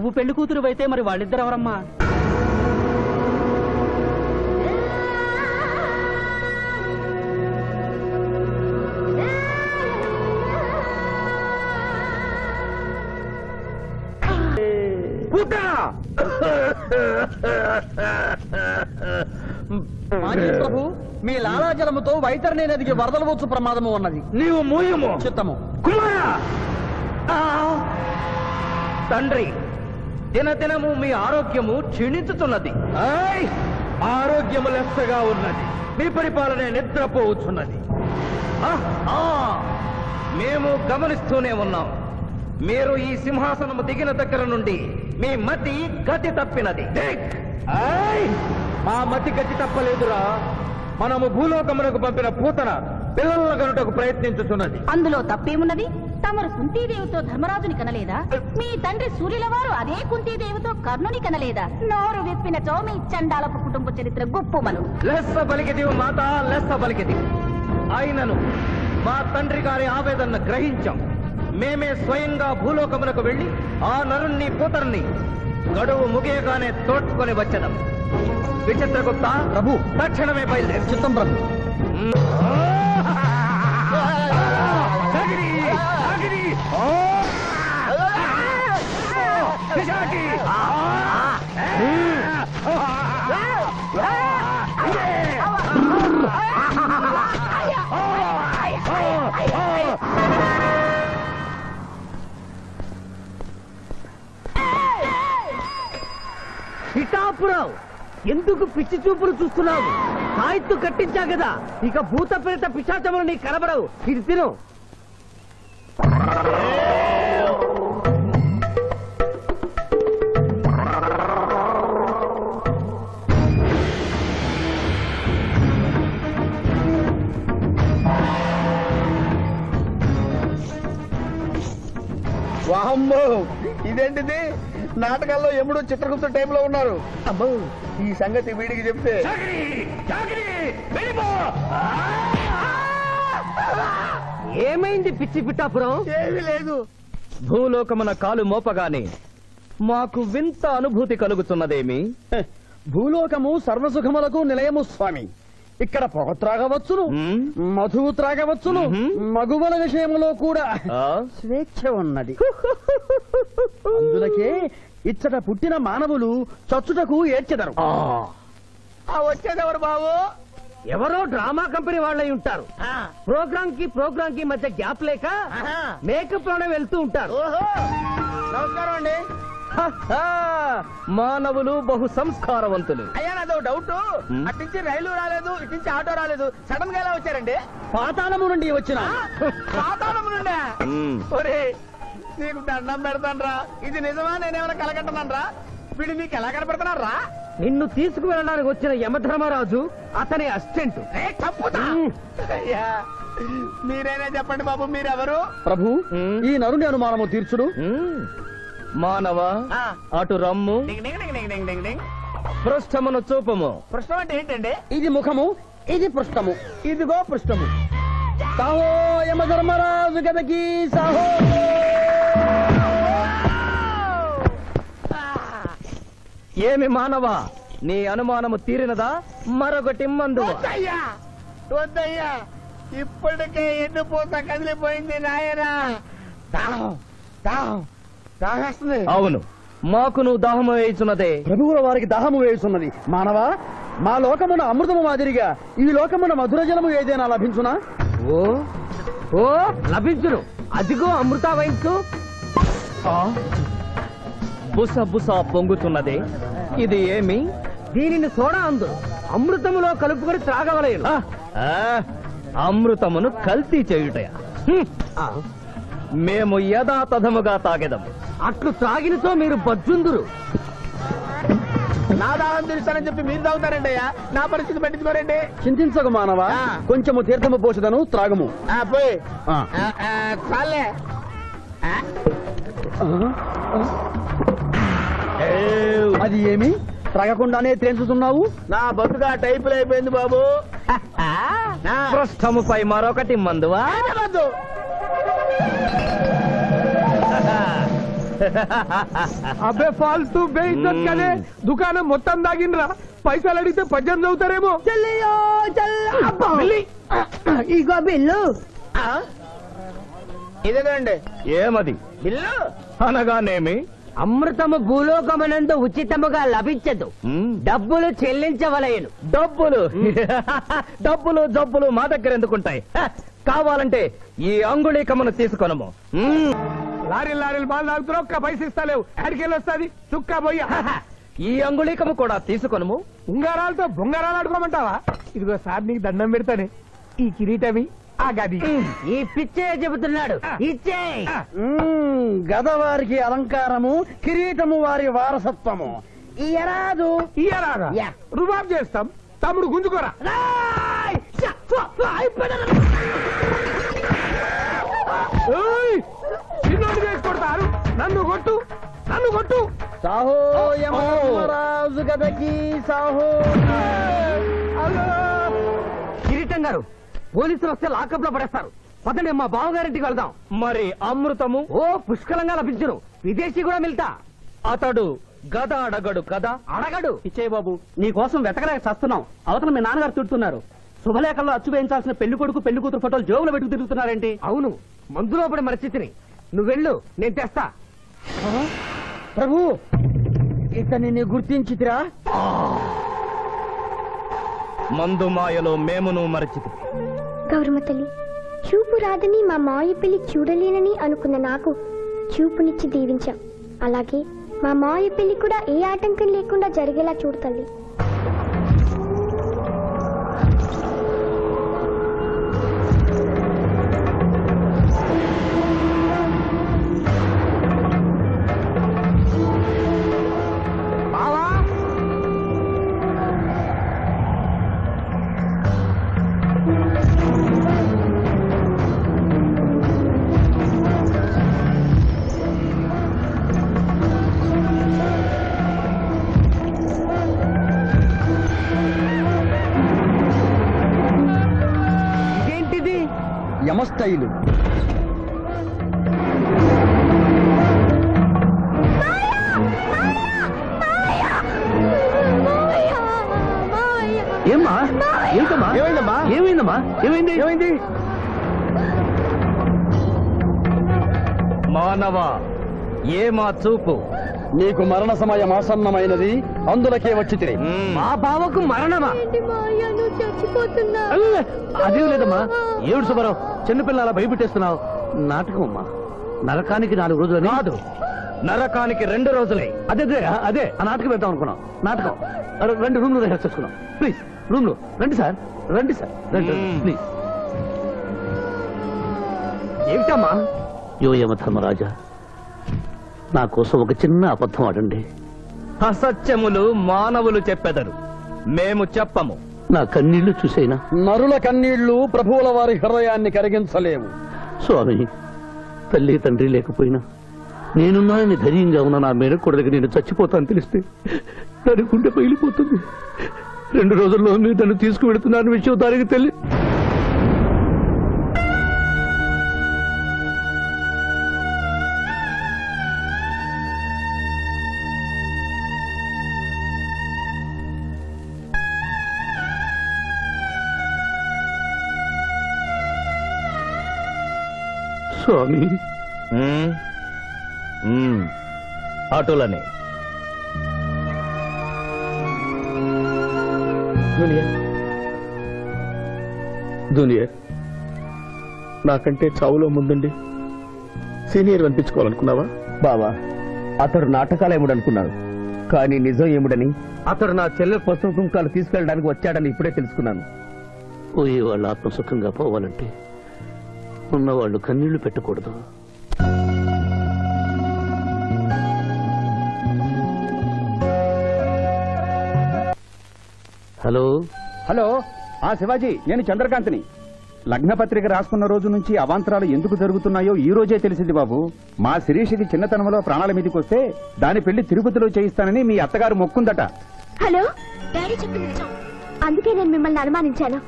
నువ్వు పెళ్లి కూతురు అయితే మరి వాళ్ళిద్దరు ఎవరమ్మా? ప్రభు, మీ లాలాజలముతో వైతరణి నదికి వరదలు వచ్చు ప్రమాదము ఉన్నది. నీవు మూయము. చిత్తము. కుమారా, తండ్రి, దినదినము మీ ఆరోగ్యము క్షీణించుతున్నది. ఆరోగ్యము లెస్సగా ఉన్నది. మీ పరిపాలనే నిద్రపోవచ్చున్నది. మేము గమనిస్తూనే ఉన్నాం. మీరు ఈ సింహాసనము దిగిన దగ్గర నుండి మీ మతి గతి తప్పినది. మా మతి గతి తప్పలేదురా. మనము భూలోకమునకు పంపిన పూతన పిల్లల కనుటకు ప్రయత్నించుతున్నది. అందులో తప్పేమున్నది? తమరు కుంతీదేవితో ధర్మరాజుని కనలేదా? మీ తండ్రి సూర్యుల వారు అదే కుంతీదేవితో కర్ణుని కనలేదా? నోరు విప్పినచో మీ చండాలపు కుటుంబ చరిత్ర గొప్పమను. లెస్స పలికిది మాత, లెస్స పలికిది. ఆయనను మా తండ్రి గారి ఆవేదన గ్రహించాం. మేమే స్వయంగా భూలోకమునకు వెళ్లి ఆ నరుణ్ణి పూతరుని గడువు ముగియగానే తోడ్కొని వచ్చదం. విచిత్రగుప్త ప్రభు, తక్షణమే బయలుదేరు. చిత్తం ప్రభు. పిఠాపురం, ఎందుకు పిచ్చి చూపులు చూస్తున్నావు? సాయిత్తు కట్టించా కదా, ఇక భూత ప్రేత పిశాచములు నీకు కనబడవు. ఇది తిను. వాహమ్మో, ఇదేంటిది? నాటకాల్లో ఎముడు చిత్రగుప్త టైంలో ఉన్నారు. అమ్మో, ఈ సంగతి వీడికి చెప్తే. ఏమైంది పిచ్చి పిఠాపురం? ఏమీ లేదు. భూలోకమున కాలు మోపగానే మాకు వింత అనుభూతి కలుగుతున్నదేమి? భూలోకము సర్వసుఖములకు నిలయము స్వామి. ఇక్కడ పొగ త్రాగవచ్చును, మధువు త్రాగవచ్చును, మగువల విషయంలో కూడా స్వేచ్ఛ ఉన్నది. అందులకే ఇచ్చట పుట్టిన మానవులు చచ్చుటకు ఏడ్చెదరు. వచ్చేదెవరు బాబు? ఎవరో డ్రామా కంపెనీ వాళ్ళై ఉంటారు. ప్రోగ్రామ్ కి మధ్య గ్యాప్ లేక మేకప్ లోనే వెళ్తూ ఉంటారు. నమస్కారం అండి. మానవులు బహు సంస్కారవంతులు. అయ్యా, నాదో డౌట్. అట్నుంచి రైలు రాలేదు, ఇట్నుంచి ఆటో రాలేదు, సడన్ గా ఎలా వచ్చారండి? పాతాళము నుండి వచ్చిన. పాతాళము నుండి? ఒరే, నీకు దండం పెడతానరా. ఇది నిజమా? నేనేమైనా కలగట్టనరా? వీడు నీకు ఎలా కనపడుతున్నారా? నిన్ను తీసుకువెళ్ళడానికి వచ్చిన యమధర్మరాజు అతని అసిస్టెంట్. అయ్యా, మీరైనా చెప్పండి బాబు, మీరెవరు? ప్రభు, ఈ నరుని అనుమానము తీర్చుడు. మానవ, అటు రమ్ము. పృష్ఠమును చూపము. పృష్ఠం అంటే ఏంటండి? ఇది ముఖము, ఇది పృష్ఠము. ఇదిగో పృష్ఠము. సాహో యమధర్మరాజు గదకి సాహో. ఏమి మానవ, నీ అనుమానము తీరినదా? మరొకటి మందు. వద్దయ్యా, ఇప్పటికే ఎన్ను పూత కదిలిపోయింది నాయనా. దాహేస్తుంది. అవును, మాకును దాహము వేయుచున్నదే. ప్రభువుల వారికి దాహము వేయుచున్నది. మానవా, మా లోకమున అమృతము మాదిరిగా ఈ లోకమున మధుర జలము ఏదైనా లభించునా? ఓ ఓ లభించును. అదిగో అమృత వయస్సు. బుస బుస పొంగుతున్నదే, ఇది ఏమి? దీనిని సోడా అందు అమృతములో కలుపుకొని త్రాగవలేను. అమృతమును కల్తీ చేయుటయా? మేము యథాతథముగా తాగెదము. అట్లు త్రాగినతో మీరు బజ్జుందురు. నా దాహం తీరుస్తానని చెప్పి మీరు తాగుతారండి అయ్యా. నా పరిస్థితి పట్టించుకోరండి. చింతించకు మానవా, కొంచెము తీర్థము పోషదను, త్రాగము. పోయి చాలే. అది ఏమి? త్రాగకుండానే తేల్చుతున్నావు? నా బతుగా టైపులు అయిపోయింది బాబు. పృష్ఠముపై మరొకటి మందువా? అబ్బే ఫాల్తూ బేయిజ్జత్ కదే దుకాణం మొత్తం దాగినరా పైసలు అడిగితే పద్యం చదువుతారేమో ఇగో బిల్లు ఇదేనండి ఏమది బిల్లు అనగానేమి? అమృతము భూలోకమనందు ఉచితముగా లభించదు, డబ్బులు చెల్లించవలయను. డబ్బులు డబ్బులు జబ్బులు మా దగ్గర ఎందుకుంటాయి? కావాలంటే ఈ అంగుళీకమును తీసుకొనము. లారీలు బాగా తాగుతున్నావు, ఒక్క పైస ఇస్తలేవు, అడికెళ్ళి వస్తుంది చుక్క బొయ్య. ఈ అంగుళీకము కూడా తీసుకొనము. ఉంగరాలతో బొంగరాలు ఆడుకోమంటావా? ఇదిగో సార్ నీకు దండం పెడతానే, ఈ కిరీటమి ఆ గది. ఈ పిచ్చే చెబుతున్నాడు, ఇచ్చే. గదవారికి అలంకారము, కిరీటము వారి వారసత్వము. ఇయరాదు ఇయ్యరాగా రుబాబ్ చేస్తాం, తమ్ముడు గుంజుకోరా. ఏయ్, చిన్నోడు చేసి కొడతారు, నన్ను కొట్టు నన్ను కొట్టు. సాహో యమధర్మరాజు గదకి సాహో. కిరీటం గారు, పోలీసులు వస్తే లాకప్ లో పడేస్తారు. పదండి, మా బావగారింటికి వెళ్దాం. మరి అమృతము? ఓ పుష్కలంగా లభించును, విదేశీ కూడా మిల్తా. అతడు గద అడగడు కదా? అడగడు. ఇచ్చే బాబు, నీ కోసం వెతకలేక చస్తున్నాం. అవతల మీ నాన్నగారు తిడుతున్నారు. శుభలేఖల్లో అచ్చు వేయించాల్సిన పెళ్లి కొడుకు పెళ్లి కూతురు ఫోటోలు జోబులో పెట్టుకు తిరుగుతున్నారేంటి? అవును, మందులో పడి మరచితిని. నువ్వెళ్ళు, నేను తెస్తా. ప్రభు, ఇతన్ని నీ గుర్తించితిరా? మందు మాయలో మేమును మరచితి. గౌరమ్మ తల్లి, చూపు రాదని మా మాయ పెళ్లి చూడలేనని అనుకున్న నాకు చూపునిచ్చి దీవించాం. అలాగే మా మాయ పెళ్లి కూడా ఏ ఆటంకం లేకుండా జరిగేలా చూడు తల్లి. యమస్థైలు. ఏమ్మా? ఏంటమ్మా? ఏమైందమ్మా? ఏమైందమ్మా? ఏమైంది? ఏమైంది? మానవ, ఏ మా చూపు? నీకు మరణ సమయం ఆసన్నమైనది, అందులకే వచ్చి తిని. మా బావకు మరణమా? అదేం లేదమ్మా. ఏడు సుబ్బారావు, చిన్నపిల్లల భయపెట్టేస్తున్నావు. నాటకం అమ్మా. నరకానికి 4 రోజులు కాదు, నరకానికి 2 రోజులే. అదే అదే ఆ నాటకం వేద్దాం అనుకున్నాం. నాటకం 2 రూమ్లు రిహార్స్ చేసుకున్నాం. ప్లీజ్ రూమ్ లో రండి సార్, రండి సార్, రండి ప్లీజ్. ఏమిటమ్మా? యో యమధర్మరాజా, నా కోసం ఒక చిన్న అబద్ధం ఆడండి. అసత్యములు మానవులు చెప్పెదరు, మేము చెప్పము. నా కన్నీళ్లు చూసేనా? నరుల కన్నీళ్లు ప్రభువుల వారి హృదయాన్ని కరిగించలేవు. స్వామి, తల్లి తండ్రి లేకపోయినా నేనున్నానని ధైర్యంగా ఉన్న నా మేనకోడలికి నేను చచ్చిపోతాను తెలిస్తే దాని గుండె పగిలిపోతుంది. 2 రోజుల్లో మీరు నన్ను తీసుకువెడుతున్నాను విషయం దానికి తెలియ. స్వామి, అటులనే. జూనియర్, నాకంటే చావులో ముందుండి సీనియర్ అనిపించుకోవాలనుకున్నావా? బావా, అతడు నాటకాలేముడు అనుకున్నాడు, కానీ నిజం ఏముడని, అతడు నా చెల్లె పసుపు కుంకాలు తీసుకెళ్ళడానికి వచ్చాడని ఇప్పుడే తెలుసుకున్నాను. పోయే వాళ్ళు ఆత్మసుఖంగా పోవాలంటే ఉన్నవాళ్ళు కన్నీళ్లు పెట్టకూడదు. హలో హలో, శివాజీ, నేను చంద్రకాంత్ని. లగ్నపత్రిక రాసుకున్న రోజు నుంచి అవాంతరాలు ఎందుకు జరుగుతున్నాయో ఈ రోజే తెలిసింది బాబు. మా శిరీషకి చిన్నతనంలో ప్రాణాల మీదకి వస్తే దాని పెళ్లి తిరుపతిలో చేయిస్తానని మీ అత్తగారు మొక్కుందట. హలో, డాడీ చెప్పింది నిజం. అందుకే నేను మిమ్మల్ని అనుమానించాను.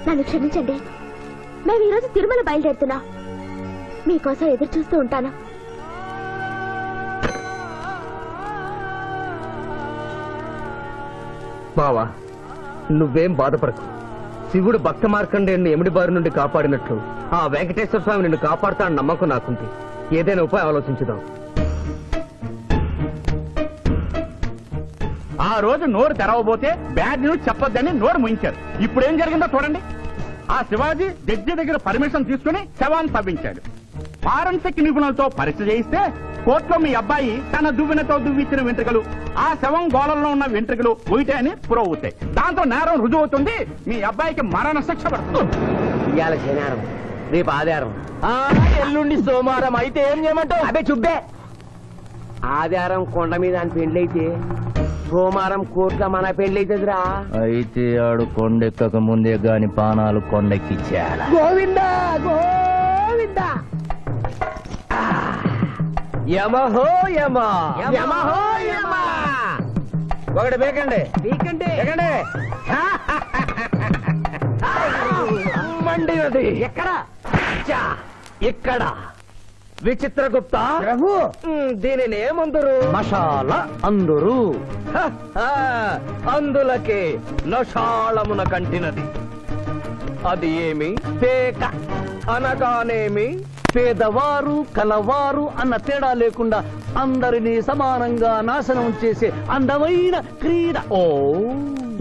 నన్ను క్షమించండి. మేము ఈరోజు తిరుమల బయలుదేరుతున్నాం. మీకోసం ఎదురు చూస్తూ ఉంటాను. బావా నువ్వేం బాధపడకు. శివుడు భక్త మార్కండేయుని ఎమిడి బారి నుండి కాపాడినట్లు ఆ వెంకటేశ్వర స్వామి నిన్ను కాపాడుతాడని నమ్మకం నాకుంది. ఏదైనా ఉపాయం ఆలోచించుదాం. ఆ రోజు నోరు తెరవబోతే బ్యాడ్ న్యూస్ చెప్పొద్దని నోరు ముయించారు. ఇప్పుడు ఏం జరిగిందో చూడండి. ఆ శివాజీ జడ్జి దగ్గర పర్మిషన్ తీసుకుని శవాన్ని తవ్వించాడు. ఫారెన్సిక్ నిపుణులతో పరీక్ష చేయిస్తే కోర్టులో మీ అబ్బాయి తన దువ్వెనతో దువ్విచ్చిన వెంట్రుకలు ఆ శవం గోళంలో ఉన్న వెంట్రుకలు ఒకటే అని ప్రూవ్ అవుతాయి. దాంతో నేరం రుజువు అవుతుంది. మీ అబ్బాయికి మరణ శిక్ష పడుతుంది. ఇవాళ శనివారం, రేపు ఆదివారం, ఎల్లుండి సోమవారం. అయితే ఏం చేయమంటావు? అదే చుబ్బే. ఆదివారం కొండ మీద అని పెళ్ళైతే సోమవారం కోట్ల మన పెళ్ళైతుందిరా. అయితే ఆడు కొండెక్కక ముందే గాని పానాలు కొండెక్కిచ్చాడు. గోవిందా గోవిందా. యమహో యమ యమహో యమ. ఒకటి బేకండి బీకండి బేకండి. మండినది ఎక్కడ? ఇక్కడ. విచిత్రగుప్త ప్రభు, దీనిని ఏమందరు? మషాల అందురు. అందులకే నషాళమున కంటినది. అది ఏమి? పేక అనగానేమి పేదవారు కలవారు అన్న తేడా లేకుండా అందరినీ సమానంగా నాశనం చేసే అందమైన క్రీడ. ఓ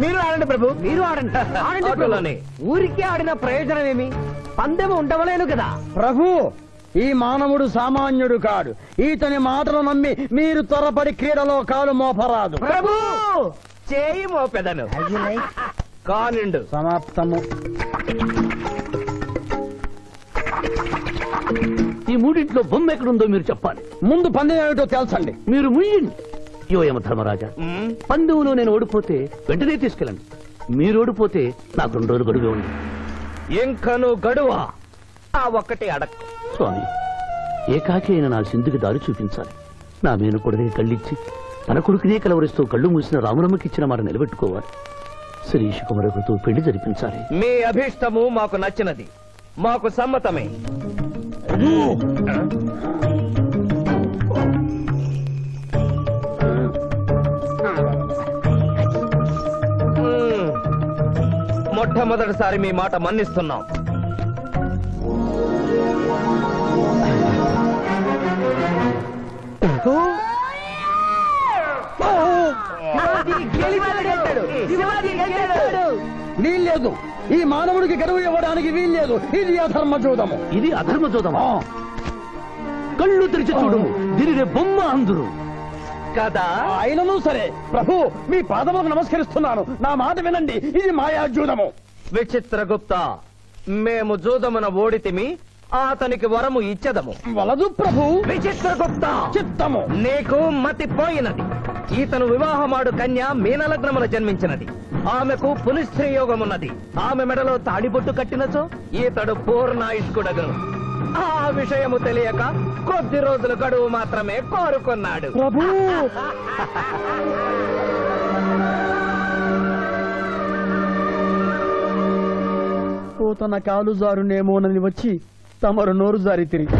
మీరు ఆడండి ప్రభు, మీరు ఆడండి. ఆడండి. ఊరికి ఆడిన ప్రయోజనం ఏమి? పందెము ఉండవలేను కదా ప్రభు. ఈ మానవుడు సామాన్యుడు కాడు. ఈతని మాటలు నమ్మి మీరు త్వరపడి క్రీడలో కాలు మోపరాదు. ప్రభు చేయి మోపెదను. కానిండు. సమాప్తము. ఈ మూడింట్లో బొమ్మ ఎక్కడుందో మీరు చెప్పాలి. ముందు పందెం ఏమిటో తెలుసండి. మీరు ముయ్యండి. యోయమ ధర్మరాజా, పందెంలో నేను ఓడిపోతే వెంటనే తీసుకెళ్ళండి. మీరు ఓడిపోతే నాకు 2 రోజులు గడువే ఉంది. ఇంకను గడువా? ఆ ఒక్కటే అడక్. స్వామి, ఏకాకి అయిన నా సింధుకి దారి చూపించాలి. నా మేను కొడుకుని కళ్ళిచ్చి తన కొడుకునే కలవరిస్తూ కళ్ళు మూసిన రామరమ్మకిచ్చిన మాట నిలబెట్టుకోవాలి. శిరీష్ కుమారుడితో పెళ్లి జరిపించాలి. మీ అభీష్టము మాకు నచ్చినది, మాకు సమ్మతమే. మొట్టమొదటిసారి మీ మాట మన్నిస్తున్నాం. వీల్లేదు. ఈ మానవుడికి గడువు ఇవ్వడానికి వీల్లేదు. ఇది అధర్మజూదము. ఇది అధర్మజూదమా? కళ్ళు తెరిచి చూడము, దీనిని బొమ్మ అందురు కదా. అయినను సరే ప్రభు, మీ పాదములకు నమస్కరిస్తున్నాను. నా మాట వినండి. ఇది మాయాజూదము. విచిత్రగుప్త, మేము జూదమున ఓడితిమి, అతనికి వరము ఇచ్చదము. వలదు ప్రభు. విచిత్రగుప్త, చిత్తము నీకు మతిపోయినది. ఈతను వివాహమాడు కన్య మీనలగ్నమున జన్మించినది. ఆమెకు పునిస్త్రీ యోగమున్నది. ఆమె మెడలో తాడిబొట్టు కట్టినచో ఈతడు పూర్ణాయుష్కుడగను. ఆ విషయము తెలియక కొద్ది రోజుల గడువు మాత్రమే కోరుకున్నాడు. ప్రభు, తన కాలు జారునేమోనని వచ్చి తమరు నోరు జారి తిరిగి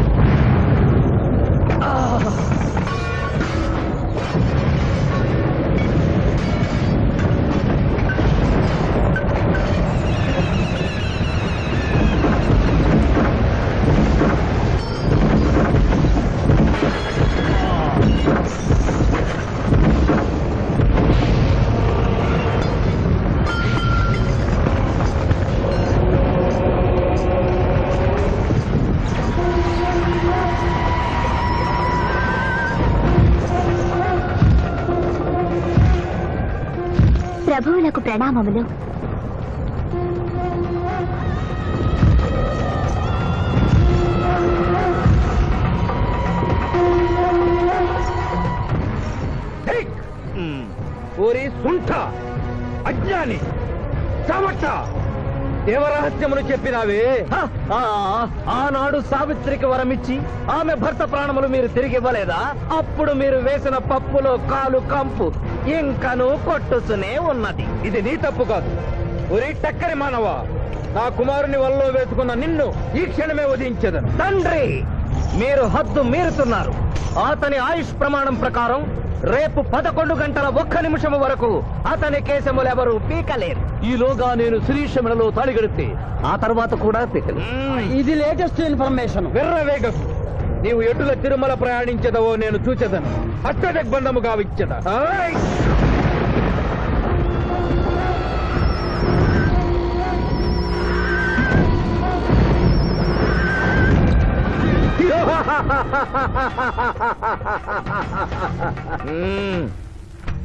ప్రభువులకు ప్రణామములు. ఓరి సుంఠ, అజ్ఞాని, చమట, దేవరహస్యములు చెప్పినావే. ఆనాడు సావిత్రికి వరమిచ్చి ఆమె భర్త ప్రాణములు మీరు తిరిగి ఇవ్వలేదా? అప్పుడు మీరు వేసిన పప్పులో కాలు కంపు ఇంకను కొట్టుసునే ఉన్నది. ఇది నీ తప్పు కాదు. ఒరి టక్కరి మానవ, నా కుమారుని వల్ల వేసుకున్న నిన్ను ఈ క్షణమే వధించదను. తండ్రి, మీరు హద్దు మీరుతున్నారు. అతని ఆయుష్ ప్రమాణం ప్రకారం రేపు 11 గంటల 1 నిమిషం వరకు అతని కేశములు ఎవరు పీకలేరు. ఈలోగా నేను శిరీష మెడలో తాళిగడితే ఆ తర్వాత కూడా పీకలేరు. ఇది లేటెస్ట్ ఇన్ఫర్మేషన్. వెర్రవేగకు. నీవు ఎటుల తిరుమల ప్రయాణించదవో నేను చూచెదను. అష్టదిగ్బంధము గావిచ్చద.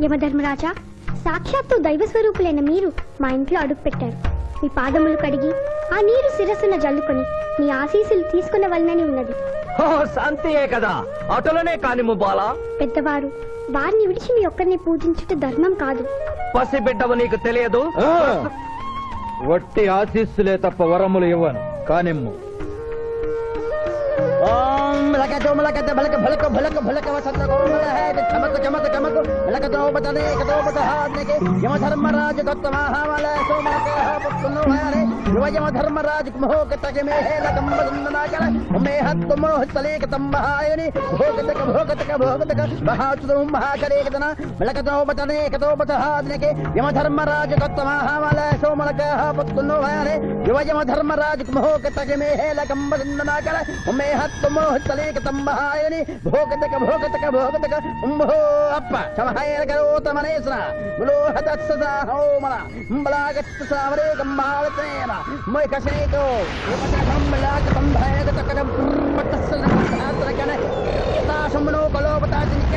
యమధర్మరాజా, సాక్షాత్తు దైవ స్వరూపులైన మీరు మా ఇంట్లో అడుగు పెట్టారు. మీ పాదములు కడిగి ఆ నీరు శిరస్సున జల్లుకొని మీ ఆశీస్సులు తీసుకున్న వలనని ఉన్నది. శాంతియే కదా, అటులనే కానిము బాలా. పెద్దవారు, వారిని విడిచి మీ ఒక్కరిని పూజించుట ధర్మం కాదు. పసిబిడ్డవు నీకు తెలియదు. వట్టి ఆశీస్సులే తప్ప వరములు ఇవ్వను. కానిమ్ము. యమధర్మరాజు దత్త మహామల యమధర్మరాజు యమధర్మరాజు దత్త మహామల సోమలక పుత్తును యువయమధర్మరాజు మోహకతగమేహేలకంబనాకల ఉమేహత్తుమోహతలేకతంబహాయని భోగతక భోగతక భోగతక ఉంభో అప్ప సమహాయకరోతమనేశ్వర గులోహతత్సదా హోమల అంబలాగత్త సావరే కంబాలతేన మొయకసేతో యువతకంబలాక సంభయగతకరం పట్టస్సనకన తాశమునో కలోపతాజినిక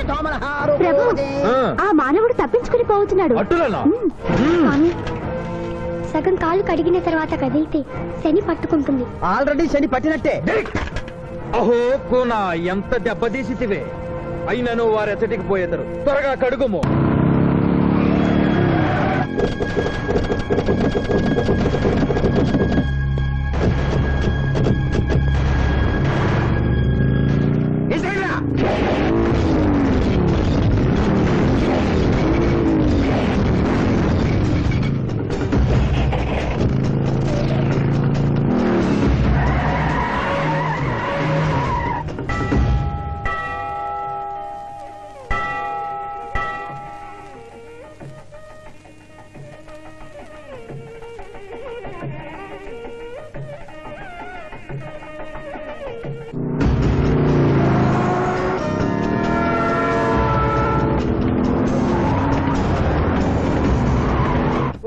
తోమలహారు. ప్రభు, ఆ మానవుడు తప్పించుకుని పోతున్నాడు. అటులనా? స్వామి, సగం కాలు కడిగిన తర్వాత కదిలితే శని పట్టుకుంటుంది. ఆల్రెడీ శని పట్టినట్టే. అహో కూనా, ఎంత దెబ్బతీసితివే. అయినను వారెచ్చటికి పోయేదరు. త్వరగా కడుగుము.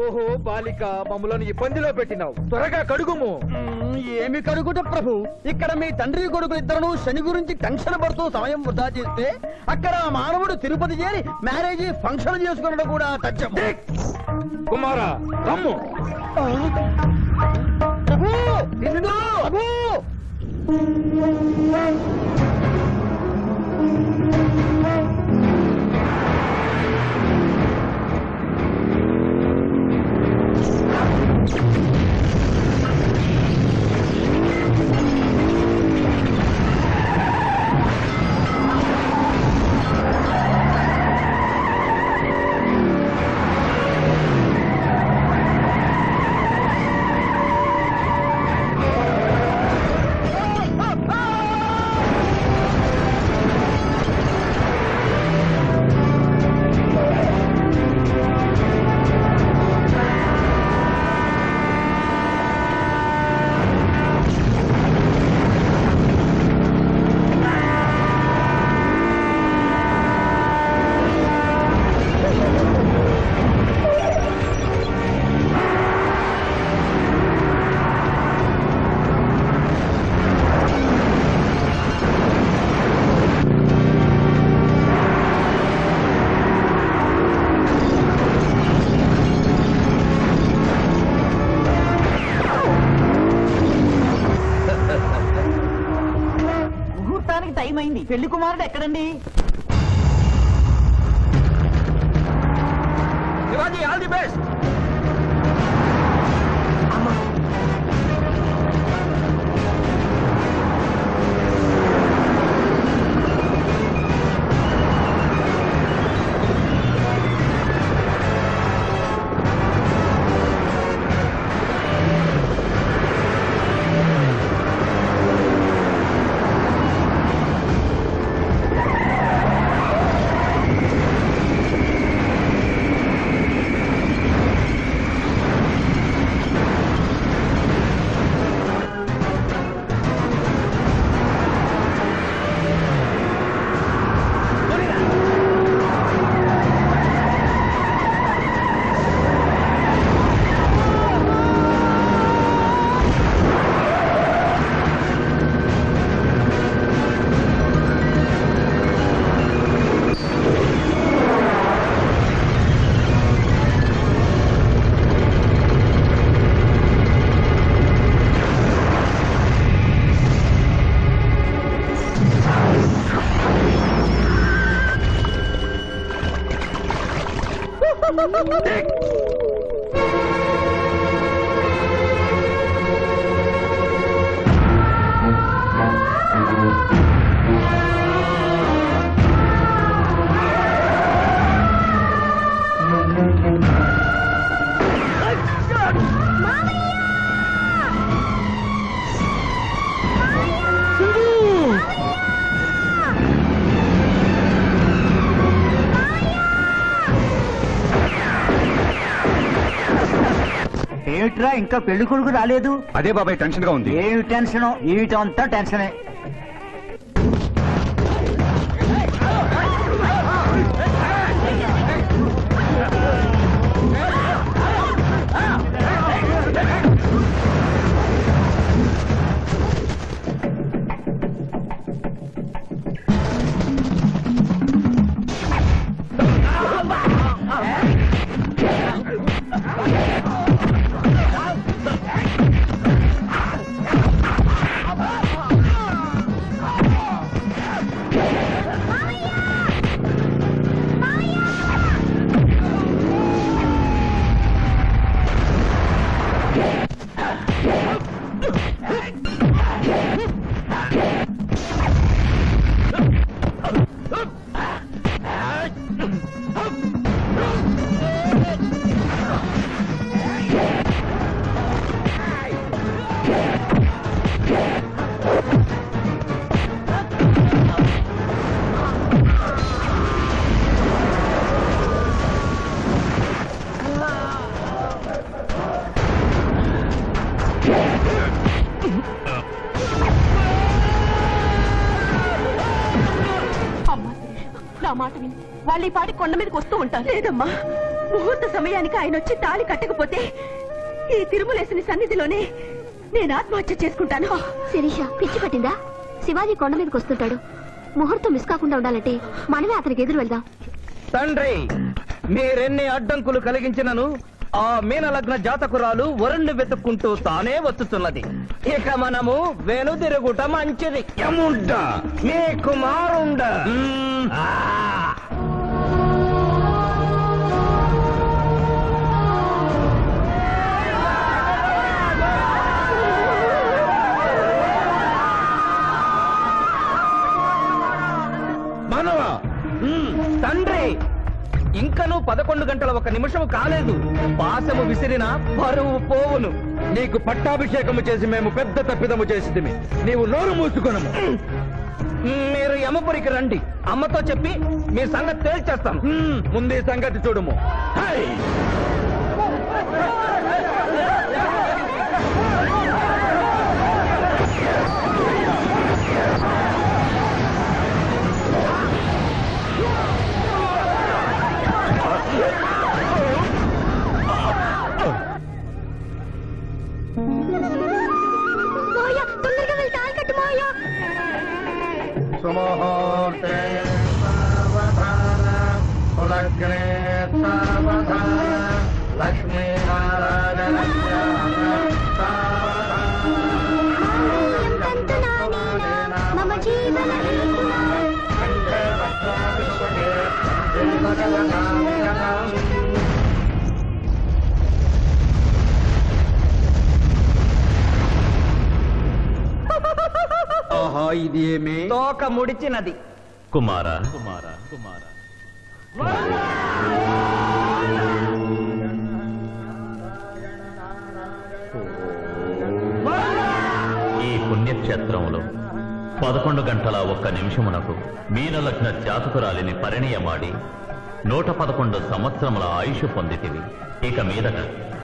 ఓహో బాలిక, మమ్మలను ఇబ్బందిలో పెట్టినావు. త్వరగా కడుగుము. ఏమి కడుగుట ప్రభు, ఇక్కడ మీ తండ్రి కొడుకులు ఇద్దరు శని గురించి టెన్షన్ పడుతూ సమయం వృధా చేస్తే అక్కడ మానవుడు తిరుపతి చేరి మ్యారేజ్ ఫంక్షన్ చేసుకున్నాడు కూడా తథ్యం. కుమారా, రమ్ము. ప్రభు, నిన్ను ప్రభు. టైం అయింది. పెళ్లి కుమారుడు ఎక్కడండి? Shivaji, all the best. ఏమిట్రా ఇంకా పెళ్లి కొడుకు రాలేదు? అదే బాబాయ్ టెన్షన్ గా ఉంది. ఏమి టెన్షన్? ఏమిటంతా టెన్షనే. నా మాట విని వాళ్ళు ఈ పాటి కొండ మీదకి వస్తూ ఉంటారు. లేదమ్మా, ముహూర్త సమయానికి ఆయన వచ్చి తాళి కట్టకపోతే ఈ తిరుమలేసిన సన్నిధిలోనే నేను ఆత్మహత్య చేసుకుంటాను. శిరీష పిచ్చి పట్టిందా? శివాజీ కొండ మీదకి వస్తుంటాడు. ముహూర్తం మిస్ కాకుండా ఉండాలంటే మనమే అతనికి ఎదురు వెళ్దాం. తండ్రి, మీరెన్ని అడ్డంకులు కలిగించినను ఆ మీనలగ్న జాతకురాలు వరుణ్ణి వెతుక్కుంటూ తానే వస్తున్నది. ఇక మనము వెనుదిరుగుట మంచిది. యముండ మీ కుమారుండ. మనవా తండ్రి, ఇంకనూ 11 గంటల 1 నిమిషం కాలేదు. పాశము విసిరిన బరువు పోవును. నీకు పట్టాభిషేకము చేసి మేము పెద్ద తప్పిదము చేసిదిమి. నీవు నోరు మూసుకొనము. మీరు యమపురికి రండి. అమ్మతో చెప్పి మీ సంగతి తేల్చేస్తాం. ముందు ఈ సంగతి చూడము. హై! మాయా, తొందరగా వెళ్ళి తాళి కట్టు మాయా. సుముహూర్తే సావధాన పులగ్నే సావధాన లక్ష్మీనారాయణ మమ జీవన ఆహా, ఇది ఏమి? తోక ముడిచినది. కుమార ఈ పుణ్యక్షేత్రంలో 11 గంటల 1 నిమిషమునకు మీనలగ్న జాతకురాలిని పరిణయమాడి 111 సంవత్సరముల ఆయుష్ పొందితివి. ఇక మీదట